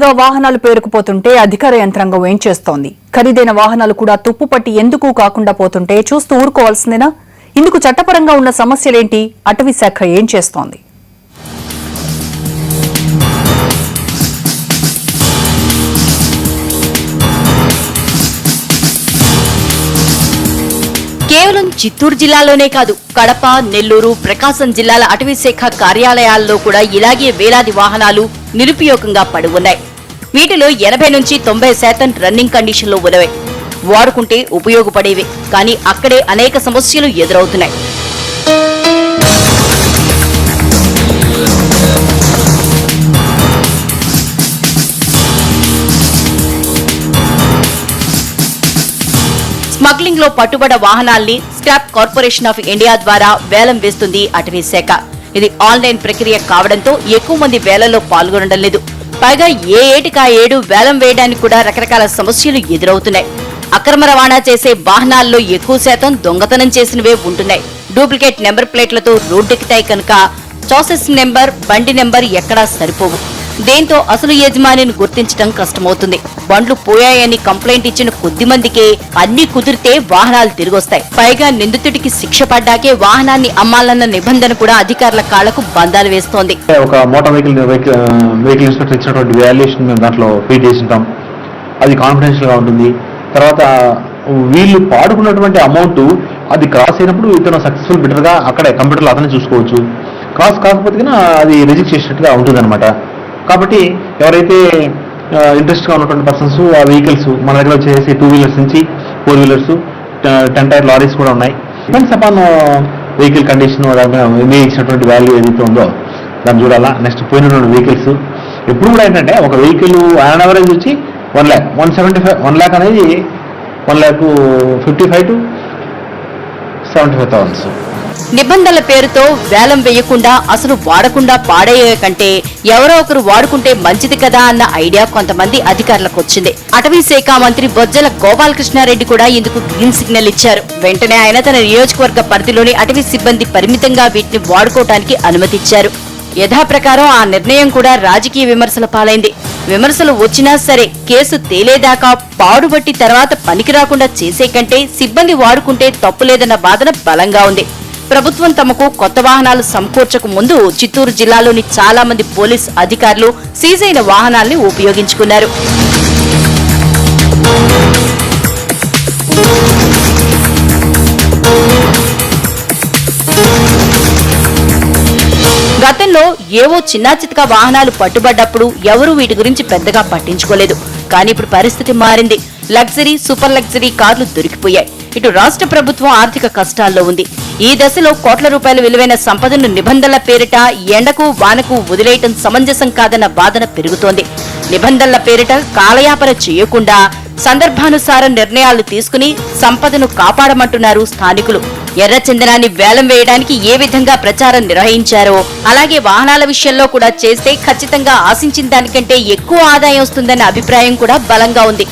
రకాలుగా వాహనాలు పేరుకుపోతుంటే అధికార యంత్రాంగం ఏం చేస్తోంది? ఖరీదైన వాహనాలు కూడా తుప్పుపట్టి ఎందుకు కాకుండా పోతుంటే చూస్తూ ఊరుకోవాల్సిందేనా? ఇందుకు చట్టపరంగా ఉన్న సమస్యలేంటి? అటవీ శాఖ ఏం చేస్తోంది? కేవలం చిత్తూరు జిల్లాలోనే కాదు, కడప, నెల్లూరు, ప్రకాశం జిల్లాల అటవీ శాఖ కార్యాలయాల్లో కూడా ఇలాగే వేలాది వాహనాలు నిరుపయోగంగా పడి ఉన్నాయి. వీటిలో 80 నుంచి 90% రన్నింగ్ కండిషన్లో ఉన్నవే, వాడుకుంటే ఉపయోగపడేవి. కానీ అక్కడే అనేక సమస్యలు ఎదురవుతున్నాయి. స్మగ్లింగ్ లో పట్టుబడ వాహనాల్ని స్క్రాప్ కార్పొరేషన్ ఆఫ్ ఇండియా ద్వారా వేలం వేస్తుంది అటవీ శాఖ. ఇది ఆన్లైన్ ప్రక్రియ కావడంతో ఎక్కువ మంది వేలంలో పాల్గొనడం లేదు. పైగా ఏ ఏటికా ఏడు వేలం వేయడానికి కూడా రకరకాల సమస్యలు ఎదురవుతున్నాయి. అక్రమ రవాణా చేసే వాహనాల్లో ఎక్కువ శాతం దొంగతనం చేసినవే ఉంటున్నాయి. డూప్లికేట్ నెంబర్ ప్లేట్లతో రోడ్డెక్కుతాయి కనుక చాసెస్ నెంబర్, బండి నెంబర్ ఎక్కడా సరిపోవు. దీంతో అసలు యజమానిని గుర్తించడం కష్టమవుతుంది. బండ్లు పోయాయని కంప్లైంట్ ఇచ్చిన కొద్ది మందికే అన్ని కుదిరితే వాహనాలు తిరిగొస్తాయి. పైగా నిందితుడికి శిక్ష పడ్డాకే వాహనాన్ని అమ్మాలన్న నిబంధన కూడా అధికారుల కాళ్లకు బంధాలు వేస్తోంది. ఒక మోటార్ వెహికల్ ఇన్స్పెక్టర్ ఇచ్చినటువంటి వాల్యుయేషన్ మేము దాంట్లో ఫీడ్ చేసింటాం. అది కాన్ఫిడెన్షియల్ గా ఉంటుంది. తర్వాత వీళ్ళు పాడుకున్నటువంటి అమౌంట్ అది క్రాస్ అయినప్పుడు ఇతను సక్సెస్ఫుల్ బిడ్డర్ గా అక్కడే కంప్యూటర్లో అతనే చూసుకోవచ్చు. క్రాస్ కాకపోతే అది రిజెక్ట్ చేసినట్టుగా ఉంటుంది అనమాట. కాబట్టి ఎవరైతే ఇంట్రెస్ట్గా ఉన్నటువంటి పర్సన్స్ ఆ వెహికల్స్ మన దగ్గర వచ్చేసి 2 వీలర్స్ నుంచి 4 వీలర్స్ 10 టైర్ లారీస్ కూడా ఉన్నాయి. డిపెండ్స్ అపాన్ వెహికల్ కండిషన్ మీరు ఇచ్చినటువంటి వాల్యూ ఏదైతే ఉందో దాన్ని చూడాలా. నెక్స్ట్ పోయినటువంటి వెహికల్స్ ఎప్పుడు కూడా ఏంటంటే ఒక వెహికల్ ఆన్ అవరేజ్ వచ్చి 1 lakh 175 1 lakh అనేది 1,55,000 to 75,000. నిబంధనల పేరుతో వేలం వేయకుండా అసలు వాడకుండా పాడయ్యే కంటే ఎవరో ఒకరు వాడుకుంటే మంచిది కదా అన్న ఐడియా కొంతమంది అధికారులకు వచ్చింది. అటవీ శాఖ మంత్రి బొజ్జల గోపాలకృష్ణారెడ్డి కూడా ఇందుకు గ్రీన్ సిగ్నల్ ఇచ్చారు. వెంటనే ఆయన తన నియోజకవర్గ పరిధిలోని అటవీ సిబ్బంది పరిమితంగా వీటిని వాడుకోవటానికి అనుమతిచ్చారు. యథాప్రకారం ఆ నిర్ణయం కూడా రాజకీయ విమర్శల పాలైంది. విమర్శలు వచ్చినా సరే కేసు తేలేదాకా పాడుబట్టి తర్వాత పనికి రాకుండా చేసే కంటే సిబ్బంది వాడుకుంటే తప్పులేదన్న వాదన బలంగా ఉంది. ప్రభుత్వం తమకు కొత్త వాహనాలు సమకూర్చక ముందు చిత్తూరు జిల్లాలోని చాలా మంది పోలీస్ అధికారులు సీజైన వాహనాల్ని ఉపయోగించుకున్నారు. గతంలో ఏవో చిన్నా చితకా వాహనాలు పట్టుబడ్డప్పుడు ఎవరూ వీటి గురించి పెద్దగా పట్టించుకోలేదు. కానీ ఇప్పుడు పరిస్థితి మారింది. లగ్జరీ, సూపర్ లగ్జరీ కార్లు దొరికిపోయాయి. ఇటు రాష్ట్ర ప్రభుత్వం ఆర్థిక కష్టాల్లో ఉంది. ఈ దశలో కోట్ల రూపాయల విలువైన సంపదను నిబంధనల పేరిట ఎండకు వానకు వదిలేయటం సమంజసం కాదన్న వాదన పెరుగుతోంది. నిబంధనల పేరిట కాలయాపన చేయకుండా సందర్భానుసార నిర్ణయాలు తీసుకుని సంపదను కాపాడమంటున్నారు స్థానికులు. ఎర్రచందనాన్ని వేలం వేయడానికి ఏ విధంగా ప్రచారం నిర్వహించారో అలాగే వాహనాల విషయంలో కూడా చేస్తే ఖచ్చితంగా ఆశించిన దానికంటే ఎక్కువ ఆదాయం వస్తుందన్న అభిప్రాయం కూడా బలంగా ఉంది.